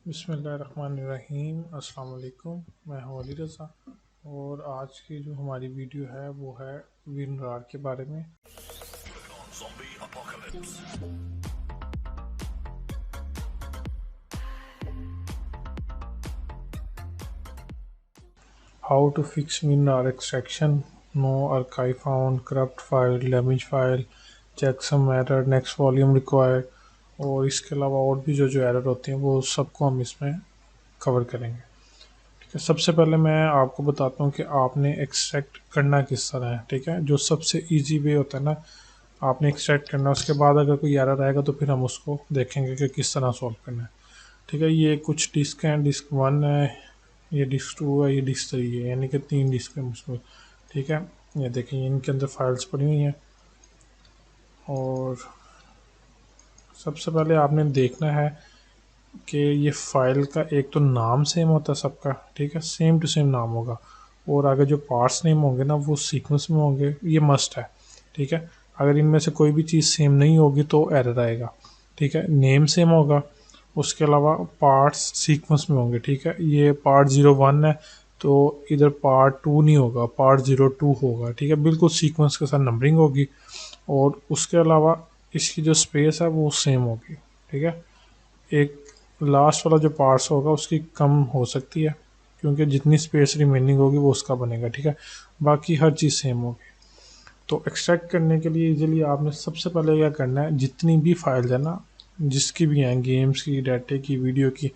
बिस्मिल्लाहिर्रहमानिर्रहीम। अस्सलाम वालेकुम। मैं हूं अली रज़ा और आज की जो हमारी वीडियो है वो है WinRAR के बारे में। How to fix WinRAR extraction, no archive found, corrupt file, damage file, check some error, next volume required और इसके अलावा और भी जो जो एरर होते हैं वो सबको हम इसमें कवर करेंगे। ठीक है, सबसे पहले मैं आपको बताता हूँ कि आपने एक्सट्रैक्ट करना किस तरह है। ठीक है, जो सबसे इजी वे होता है ना, आपने एक्सट्रैक्ट करना है, उसके बाद अगर कोई एरर आएगा तो फिर हम उसको देखेंगे कि किस तरह सॉल्व करना है। ठीक है, ये कुछ डिस्क हैं, डिस्क 1 है, ये डिस्क 2 है, ये डिस्क 3 है, यानी कि 3 डिस्क है मुझको। ठीक है, ये देखिए इनके अंदर फाइल्स पड़ी हुई हैं और सबसे पहले आपने देखना है कि ये फाइल का एक तो नाम सेम होता है सबका। ठीक है, सेम टू सेम नाम होगा और आगे जो पार्ट्स नेम होंगे ना वो सीक्वेंस में होंगे, ये मस्ट है। ठीक है, अगर इनमें से कोई भी चीज़ सेम नहीं होगी तो एरर आएगा। ठीक है, नेम सेम होगा, उसके अलावा पार्ट्स सीक्वेंस में होंगे। ठीक है, ये पार्ट 01 है तो इधर पार्ट 2 नहीं होगा, पार्ट 02 होगा। ठीक है, बिल्कुल सीक्वेंस के साथ नंबरिंग होगी और उसके अलावा इसकी जो स्पेस है वो सेम होगी। ठीक है, एक लास्ट वाला जो पार्ट्स होगा उसकी कम हो सकती है क्योंकि जितनी स्पेस रिमेनिंग होगी वो उसका बनेगा। ठीक है, बाकी हर चीज़ सेम होगी। तो एक्सट्रैक्ट करने के लिए इजीली आपने सबसे पहले क्या करना है, जितनी भी फाइल्स है ना, जिसकी भी हैं, गेम्स की, डाटे की, वीडियो की,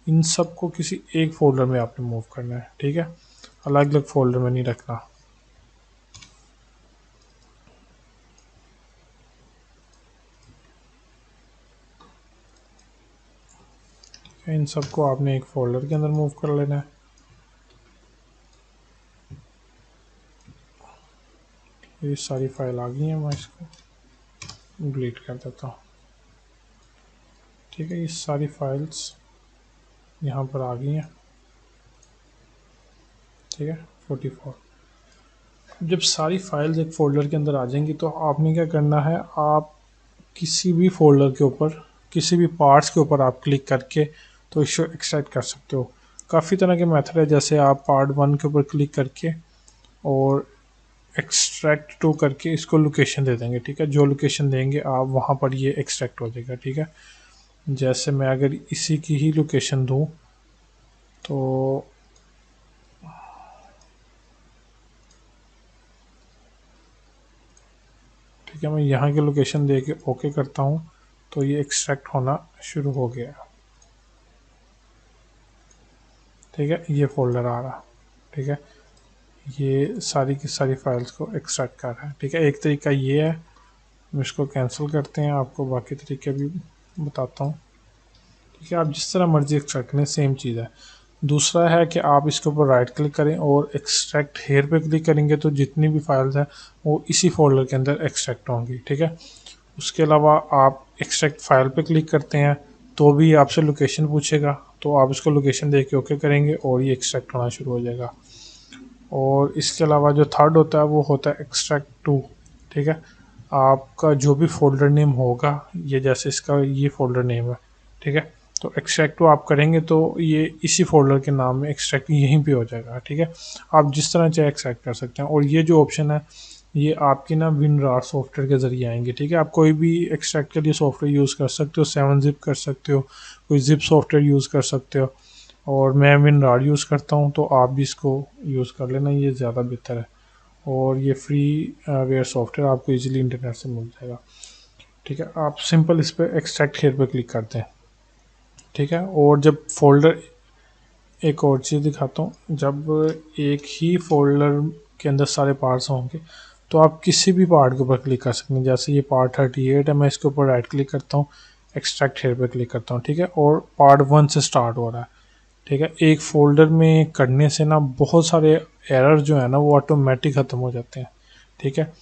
इन सबको किसी एक फोल्डर में आपने मूव करना है। ठीक है, अलग अलग फोल्डर में नहीं रखना। इन सबको आपने एक फोल्डर के अंदर मूव कर लेना है। ये सारी फाइल आ गई हैं, मैं इसको डिलीट कर देता हूँ। ठीक है, ये सारी फाइल्स यहाँ पर आ गई हैं। ठीक है, 44। जब सारी फाइल्स एक फ़ोल्डर के अंदर आ जाएंगी तो आपने क्या करना है, आप किसी भी फ़ोल्डर के ऊपर, किसी भी पार्ट्स के ऊपर आप क्लिक करके तो इसको एक्सट्रैक्ट कर सकते हो। काफ़ी तरह के मेथड है, जैसे आप पार्ट 1 के ऊपर क्लिक करके और एक्सट्रैक्ट टू करके इसको लोकेशन दे देंगे। ठीक है, जो लोकेशन देंगे आप वहाँ पर ये एक्सट्रैक्ट हो जाएगा। ठीक है, जैसे मैं अगर इसी की ही लोकेशन दूँ तो ठीक है, मैं यहाँ की लोकेशन दे के ओके करता हूँ तो ये एक्सट्रैक्ट होना शुरू हो गया। ठीक है, ये फोल्डर आ रहा। ठीक है, ये सारी की सारी फाइल्स को एक्सट्रैक्ट कर रहा है। ठीक है, एक तरीका ये है, हम इसको कैंसिल करते हैं, आपको बाकी तरीके भी बताता हूँ। ठीक है, आप जिस तरह मर्जी एक्सट्रैक्ट करें, सेम चीज़ है। दूसरा है कि आप इसके ऊपर राइट क्लिक करें और एक्सट्रैक्ट हेयर पे क्लिक करेंगे तो जितनी भी फाइल्स हैं वो इसी फोल्डर के अंदर एक्सट्रैक्ट होंगी। ठीक है, उसके अलावा आप एक्सट्रैक्ट फाइल पे क्लिक करते हैं तो भी आपसे लोकेशन पूछेगा, तो आप इसको लोकेशन दे के ओके करेंगे और ये एक्सट्रैक्ट होना शुरू हो जाएगा। और इसके अलावा जो थर्ड होता है वो होता है एक्सट्रैक्ट टू। ठीक है, आपका जो भी फोल्डर नेम होगा, ये जैसे इसका ये फोल्डर नेम है। ठीक है, तो एक्सट्रैक्ट टू आप करेंगे तो ये इसी फोल्डर के नाम में एक्सट्रैक्ट यहीं पे हो जाएगा। ठीक है, आप जिस तरह चाहे एक्सट्रैक्ट कर सकते हैं और ये जो ऑप्शन है ये आपकी ना WinRAR सॉफ्टवेयर के ज़रिए आएंगे। ठीक है, आप कोई भी एक्सट्रैक्ट के लिए सॉफ्टवेयर यूज़ कर सकते हो, 7-zip कर सकते हो, कोई जिप सॉफ्टवेयर यूज़ कर सकते हो और मैं WinRAR यूज़ करता हूँ तो आप भी इसको यूज़ कर लेना, ये ज़्यादा बेहतर है और ये फ्री वेयर सॉफ्टवेयर आपको इजीली इंटरनेट से मिल जाएगा। ठीक है, आप सिंपल इस पर एक्सट्रैक्ट हेयर पर क्लिक करते हैं। ठीक है, और जब फोल्डर, एक और चीज़ दिखाता हूँ, जब एक ही फोल्डर के अंदर सारे पार्ट्स होंगे तो आप किसी भी पार्ट के ऊपर क्लिक कर सकते हैं। जैसे ये पार्ट 38 है, मैं इसके ऊपर राइट क्लिक करता हूँ, एक्सट्रैक्ट हेयर पर क्लिक करता हूँ। ठीक है, और पार्ट 1 से स्टार्ट हो रहा है। ठीक है, एक फ़ोल्डर में करने से ना बहुत सारे एरर जो है ना वो ऑटोमेटिक ख़त्म हो जाते हैं। ठीक है,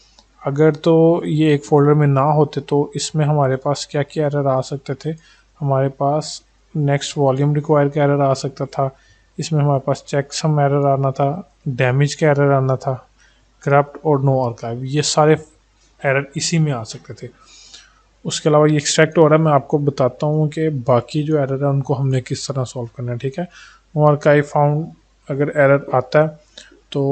अगर तो ये एक फ़ोल्डर में ना होते तो इसमें हमारे पास क्या क्या एरर आ सकते थे, हमारे पास नेक्स्ट वॉल्यूम रिक्वायर का एरर आ सकता था, इसमें हमारे पास चेक सम एरर आना था, डैमेज का एरर आना था, करप्ट और नो आर्काइव, ये सारे एरर इसी में आ सकते थे। उसके अलावा ये एक्सट्रैक्ट हो रहा है, मैं आपको बताता हूँ कि बाकी जो एरर है उनको हमने किस तरह सॉल्व करना है। ठीक है, नो आर्काइव फाउंड अगर एरर आता है तो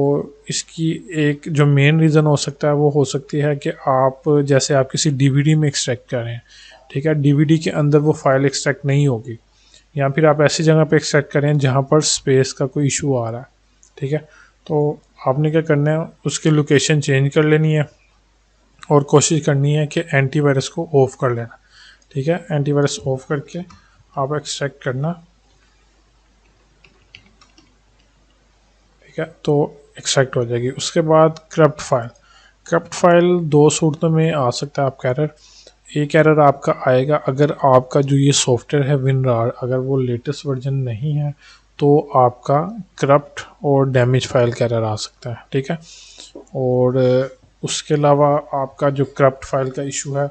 इसकी एक जो मेन रीज़न हो सकता है वो हो सकती है कि आप जैसे आप किसी डीवीडी में एक्सट्रैक्ट कर रहे हैं, ठीक है, डीवीडी के अंदर वो फाइल एक्सट्रैक्ट नहीं होगी, या फिर आप ऐसी जगह पे एक्सट्रैक्ट करें जहाँ पर स्पेस का कोई इशू आ रहा है। ठीक है, तो आपने क्या करना है, उसकी लोकेशन चेंज कर लेनी है और कोशिश करनी है कि एंटीवायरस को ऑफ कर लेना। ठीक है, एंटीवायरस ऑफ करके आप एक्सट्रैक्ट करना। ठीक है, तो एक्सट्रैक्ट हो जाएगी। उसके बाद करप्ट फाइल दो सूरतों में आ सकता है आपका एरर। एक एरर आपका आएगा अगर आपका जो ये सॉफ्टवेयर है WinRAR अगर वो लेटेस्ट वर्जन नहीं है तो आपका करप्ट और डैमेज फाइल का एरर आ सकता है। ठीक है, और उसके अलावा आपका जो करप्ट फाइल का इशू है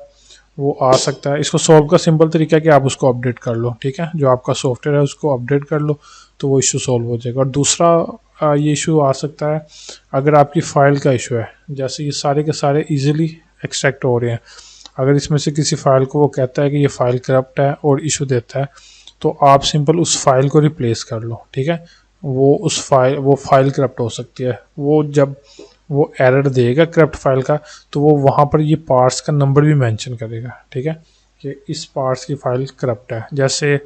वो आ सकता है। इसको सॉल्व का सिंपल तरीका है कि आप उसको अपडेट कर लो। ठीक है, जो आपका सॉफ्टवेयर है उसको अपडेट कर लो तो वो इशू सॉल्व हो जाएगा। और दूसरा ये इशू आ सकता है अगर आपकी फ़ाइल का इशू है, जैसे ये सारे के सारे इजीली एक्सट्रैक्ट हो रहे हैं, अगर इसमें से किसी फ़ाइल को वो कहता है कि ये फ़ाइल करप्ट है और इशू देता है तो आप सिंपल उस फाइल को रिप्लेस कर लो। ठीक है, वो फाइल करप्ट हो सकती है। वो जब वो एरर देगा करप्ट फाइल का तो वो वहाँ पर ये पार्ट्स का नंबर भी मेंशन करेगा। ठीक है, कि इस पार्ट्स की फ़ाइल करप्ट है। जैसे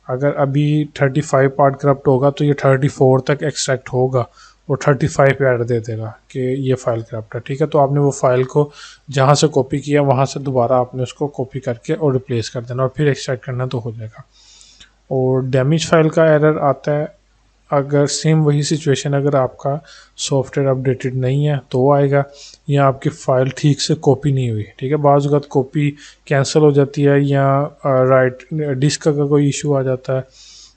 अगर अभी 35 पार्ट करप्ट होगा तो ये 34 तक एक्सट्रैक्ट होगा और 35 पे एरर दे देगा कि ये फ़ाइल करप्ट है। ठीक है, तो आपने वो फाइल को जहाँ से कॉपी किया वहाँ से दोबारा आपने उसको कॉपी करके और रिप्लेस कर देना और फिर एक्सट्रैक्ट करना तो हो जाएगा। और डैमेज फाइल का एरर आता है अगर सेम वही सिचुएशन, अगर आपका सॉफ्टवेयर अपडेटेड नहीं है तो आएगा, या आपकी फ़ाइल ठीक से कॉपी नहीं हुई। ठीक है, बाज़ वक़्त कॉपी कैंसिल हो जाती है या राइट डिस्क का कोई इशू आ जाता है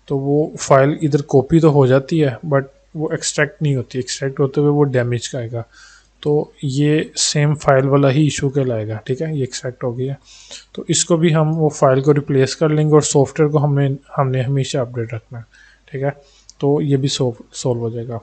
तो वो फ़ाइल इधर कॉपी तो हो जाती है बट वो एक्सट्रैक्ट नहीं होती, एक्सट्रैक्ट होते हुए वो डैमेज का आएगा। तो ये सेम फाइल वाला ही इशू कहलाएगा। ठीक है, ये एक्सट्रैक्ट हो गया तो इसको भी हम वो फाइल को रिप्लेस कर लेंगे और सॉफ्टवेयर को हमने हमेशा अपडेट रखना है। ठीक है, तो ये भी सॉल्व हो जाएगा।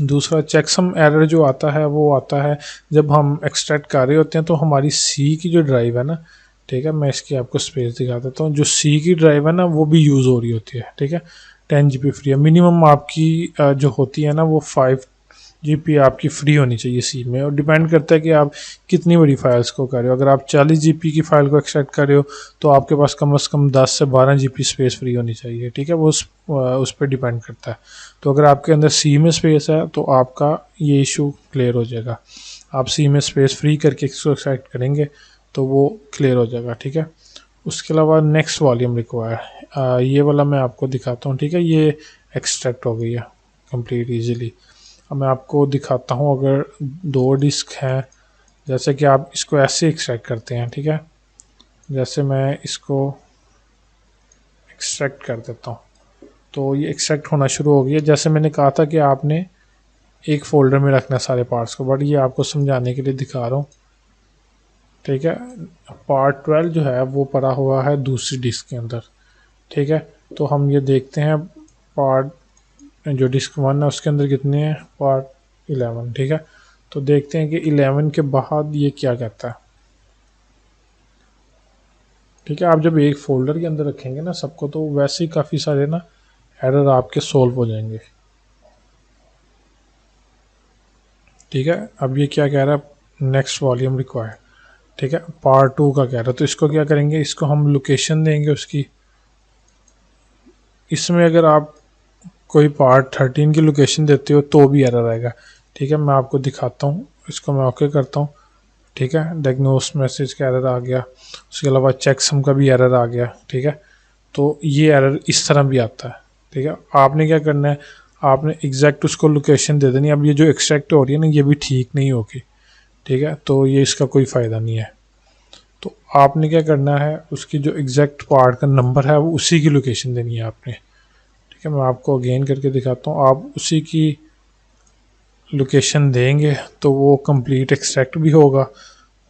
दूसरा चेकसम एरर जो आता है वो आता है जब हम एक्सट्रैक्ट कर रहे होते हैं तो हमारी सी की जो ड्राइव है ना, ठीक है, मैं इसकी आपको स्पेस दिखा देता हूँ। जो सी की ड्राइव है ना वो भी यूज़ हो रही होती है। ठीक है, 10 GB फ्री है। मिनिमम आपकी जो होती है ना वो 5 GB आपकी फ्री होनी चाहिए सी में, और डिपेंड करता है कि आप कितनी बड़ी फाइल्स को कर रहे हो। अगर आप 40 GB की फ़ाइल को एक्सट्रैक्ट कर रहे हो तो आपके पास कम से कम 10 से 12 GB स्पेस फ्री होनी चाहिए। ठीक है, वो उस पर डिपेंड करता है। तो अगर आपके अंदर सी में स्पेस है तो आपका ये इशू क्लियर हो जाएगा। आप सी में स्पेस फ्री करके इसको एक्सट्रैक्ट करेंगे तो वो क्लियर हो जाएगा। ठीक है, उसके अलावा नेक्स्ट वॉल्यूम रिक्वायर, ये वाला मैं आपको दिखाता हूँ। ठीक है, ये एक्सट्रैक्ट हो गई है कंप्लीट इजीली। अब मैं आपको दिखाता हूँ अगर दो डिस्क हैं, जैसे कि आप इसको ऐसे एक्सट्रैक्ट करते हैं। ठीक है, जैसे मैं इसको एक्सट्रैक्ट कर देता हूँ तो ये एक्सट्रैक्ट होना शुरू हो गया। जैसे मैंने कहा था कि आपने एक फोल्डर में रखना है सारे पार्ट्स को, बट ये आपको समझाने के लिए दिखा रहा हूँ। ठीक है, पार्ट 12 जो है वो पड़ा हुआ है दूसरी डिस्क के अंदर। ठीक है, तो हम ये देखते हैं पार्ट जो डिस्क 1 है उसके अंदर कितने हैं, पार्ट 11। ठीक है, तो देखते हैं कि 11 के बाद ये क्या कहता है। ठीक है, आप जब एक फोल्डर के अंदर रखेंगे ना सबको तो वैसे ही काफ़ी सारे ना एरर आपके सॉल्व हो जाएंगे। ठीक है, अब ये क्या कह रहा है, नेक्स्ट वॉल्यूम रिक्वायर्ड। ठीक है, पार्ट 2 का कह रहा है, तो इसको क्या करेंगे, इसको हम लोकेशन देंगे उसकी। इसमें अगर आप कोई पार्ट 13 की लोकेशन देते हो तो भी एरर आएगा। ठीक है, मैं आपको दिखाता हूँ, इसको मैं ओके करता हूँ। ठीक है, डायग्नोस मैसेज का एरर आ गया, उसके अलावा चेकसम का भी एरर आ गया। ठीक है, तो ये एरर इस तरह भी आता है। ठीक है, आपने क्या करना है, आपने एग्जैक्ट उसको लोकेशन दे देनी। अब ये जो एक्सट्रैक्ट हो रही है ना ये भी ठीक नहीं होगी। ठीक है, तो ये इसका कोई फ़ायदा नहीं है। तो आपने क्या करना है, उसकी जो एग्जैक्ट पार्ट का नंबर है वो उसी की लोकेशन देनी है आपने। ठीक है, मैं आपको अगेन करके दिखाता हूँ। आप उसी की लोकेशन देंगे तो वो कंप्लीट एक्सट्रैक्ट भी होगा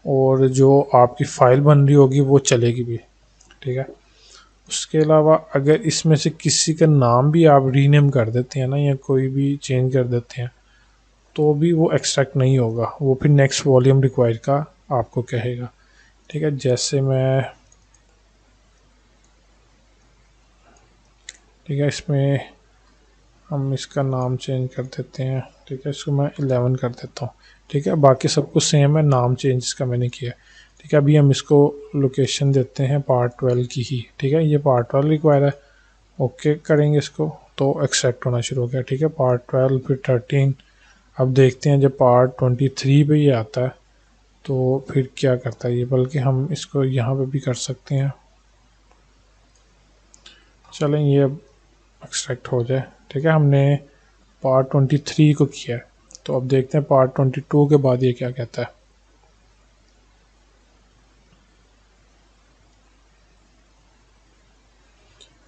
और जो आपकी फ़ाइल बन रही होगी वो चलेगी भी। ठीक है, उसके अलावा अगर इसमें से किसी का नाम भी आप रीनेम कर देते हैं ना या कोई भी चेंज कर देते हैं तो भी वो एक्सट्रैक्ट नहीं होगा, वो फिर नेक्स्ट वॉल्यूम रिक्वायर का आपको कहेगा ठीक है। जैसे मैं ठीक है इसमें हम इसका नाम चेंज कर देते हैं। ठीक है, इसको मैं 11 कर देता हूँ। ठीक है, बाकी सब कुछ सेम है, नाम चेंज इसका मैंने किया। ठीक है, अभी हम इसको लोकेशन देते हैं पार्ट 12 की ही। ठीक है, ये पार्ट 12 रिक्वायर है। ओके करेंगे इसको तो एक्सेप्ट होना शुरू हो गया। ठीक है, पार्ट 12 फिर 13। अब देखते हैं जब पार्ट 23 पे ये आता है तो फिर क्या करता है ये, बल्कि हम इसको यहाँ पे भी कर सकते हैं। चलें ये अब एक्सट्रैक्ट हो जाए। ठीक है, हमने पार्ट 23 को किया है, तो अब देखते हैं पार्ट 22 के बाद ये क्या कहता है।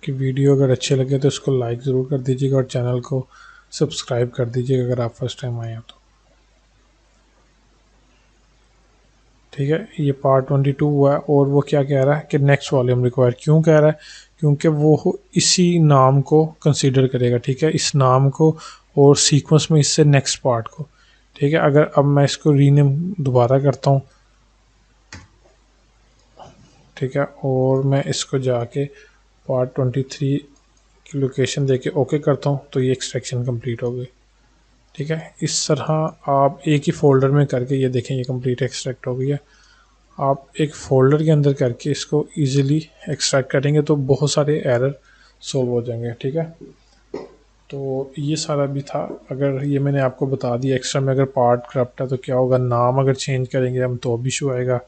कि वीडियो अगर अच्छे लगे तो इसको लाइक ज़रूर कर दीजिएगा और चैनल को सब्सक्राइब कर दीजिएगा अगर आप फर्स्ट टाइम आए हैं तो। ठीक है, ये पार्ट 22 हुआ है और वो क्या कह रहा है कि नेक्स्ट वॉल्यूम रिक्वायर। क्यों कह रहा है? क्योंकि वो इसी नाम को कंसीडर करेगा। ठीक है, इस नाम को और सीक्वेंस में इससे नेक्स्ट पार्ट को। ठीक है, अगर अब मैं इसको रीनेम दोबारा करता हूँ, ठीक है, और मैं इसको जाके पार्ट 23 की लोकेशन देके ओके करता हूँ तो ये एक्सट्रैक्शन कंप्लीट हो गई। ठीक है, इस तरह आप एक ही फोल्डर में करके ये देखें ये कंप्लीट एक्सट्रैक्ट हो गई है। आप एक फ़ोल्डर के अंदर करके इसको इजीली एक्सट्रैक्ट करेंगे तो बहुत सारे एरर सॉल्व हो जाएंगे। ठीक है, तो ये सारा भी था। अगर ये मैंने आपको बता दिया एक्स्ट्रा में अगर पार्ट करप्ट है तो क्या होगा, नाम अगर चेंज करेंगे हम तो भी इशू आएगा,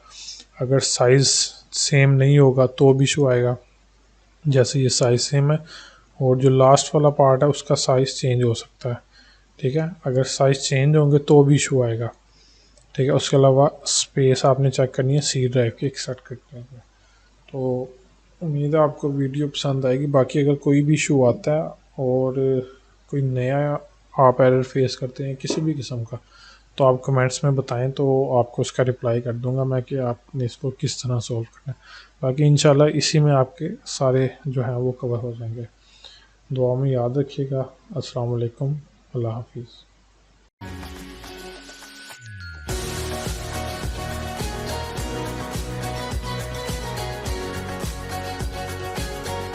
अगर साइज़ सेम नहीं होगा तो भी इशू आएगा। जैसे ये साइज़ सेम है और जो लास्ट वाला पार्ट है उसका साइज़ चेंज हो सकता है। ठीक है, अगर साइज़ चेंज होंगे तो भी इशू आएगा। ठीक है, उसके अलावा स्पेस आपने चेक करनी है सी ड्राइव की एक्सट्रैक्ट करने में। तो उम्मीद है आपको वीडियो पसंद आएगी। बाकी अगर कोई भी इशू आता है और कोई नया आप एरर फेस करते हैं किसी भी किस्म का तो आप कमेंट्स में बताएं तो आपको उसका रिप्लाई कर दूंगा मैं कि आपने इसको किस तरह सॉल्व करना है। बाकी इंशाल्लाह इसी में आपके सारे जो हैं वो कवर हो जाएंगे। दुआ में याद रखिएगा। अस्सलाम वालेकुम, अल्लाह हाफिज़।